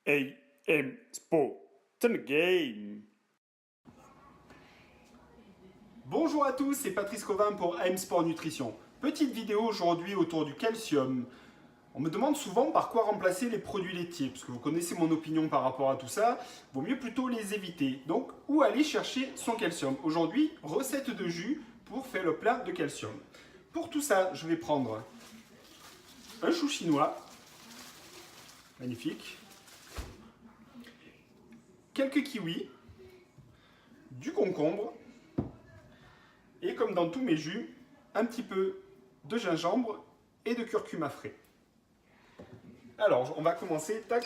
AM Sport Game. Bonjour à tous, c'est Patrice Covin pour AM Sport Nutrition. Petite vidéo aujourd'hui autour du calcium. On me demande souvent par quoi remplacer les produits laitiers, parce que vous connaissez mon opinion par rapport à tout ça, vaut mieux plutôt les éviter. Donc, où aller chercher son calcium? Aujourd'hui, recette de jus pour faire le plat de calcium. Pour tout ça, je vais prendre un chou chinois, magnifique, quelques kiwis, du concombre, et comme dans tous mes jus, un petit peu de gingembre et de curcuma frais. Alors, on va commencer, tac,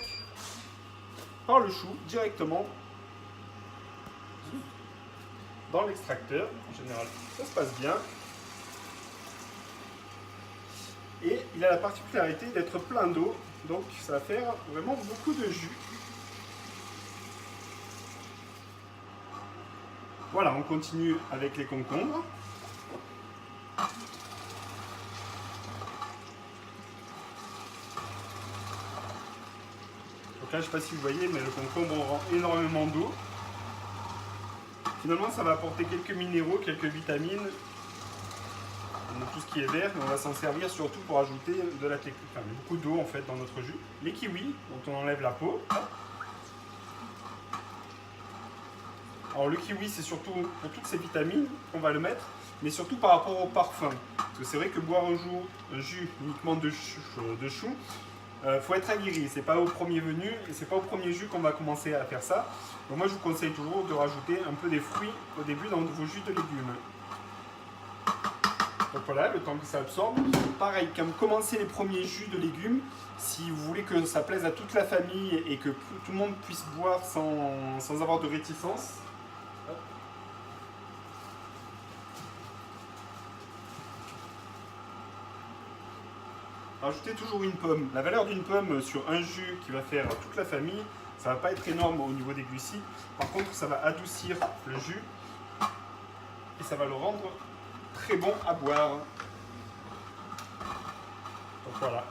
par le chou, directement dans l'extracteur. En général, ça se passe bien. Et il a la particularité d'être plein d'eau, donc ça va faire vraiment beaucoup de jus. Voilà, on continue avec les concombres. Donc là, je ne sais pas si vous voyez, mais le concombre rend énormément d'eau. Finalement, ça va apporter quelques minéraux, quelques vitamines. On a tout ce qui est vert, mais on va s'en servir surtout pour ajouter beaucoup d'eau en fait dans notre jus. Les kiwis, dont on enlève la peau. Alors le kiwi, c'est surtout pour toutes ces vitamines qu'on va le mettre, mais surtout par rapport au parfum. Parce que c'est vrai que boire un jus uniquement de chou, faut être aguerri. C'est pas au premier venu, et c'est pas au premier jus qu'on va commencer à faire ça. Donc moi, je vous conseille toujours de rajouter un peu des fruits au début dans vos jus de légumes. Donc voilà, le temps que ça absorbe. Pareil, quand vous commencez les premiers jus de légumes, si vous voulez que ça plaise à toute la famille et que tout le monde puisse boire sans avoir de réticence, rajoutez toujours une pomme. La valeur d'une pomme sur un jus qui va faire toute la famille, ça ne va pas être énorme au niveau des glucides. Par contre, ça va adoucir le jus et ça va le rendre très bon à boire. Donc voilà.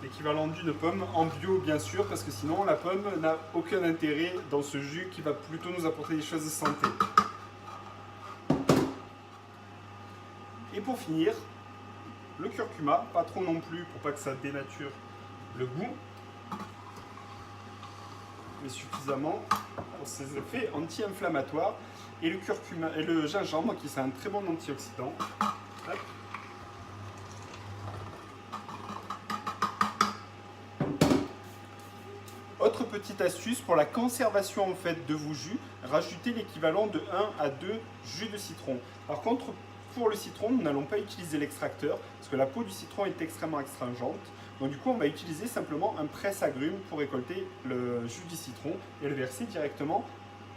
L'équivalent d'une pomme, en bio bien sûr, parce que sinon la pomme n'a aucun intérêt dans ce jus qui va plutôt nous apporter des choses de santé. Et pour finir, le curcuma, pas trop non plus pour pas que ça dénature le goût, mais suffisamment pour ses effets anti-inflammatoires. Et le curcuma et le gingembre qui c'est un très bon antioxydant. Hop. Autre petite astuce pour la conservation en fait de vos jus, rajoutez l'équivalent de 1 à 2 jus de citron. Par contre, pour le citron, nous n'allons pas utiliser l'extracteur parce que la peau du citron est extrêmement astringente. Donc du coup, on va utiliser simplement un presse-agrumes pour récolter le jus du citron et le verser directement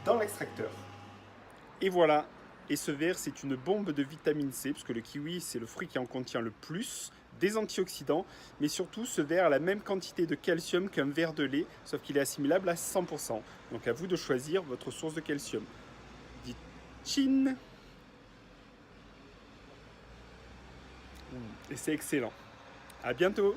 dans l'extracteur. Et voilà, et ce verre, c'est une bombe de vitamine C, parce que le kiwi, c'est le fruit qui en contient le plus, des antioxydants, mais surtout, ce verre a la même quantité de calcium qu'un verre de lait, sauf qu'il est assimilable à 100%. Donc à vous de choisir votre source de calcium. Dites chin. Et c'est excellent. À bientôt.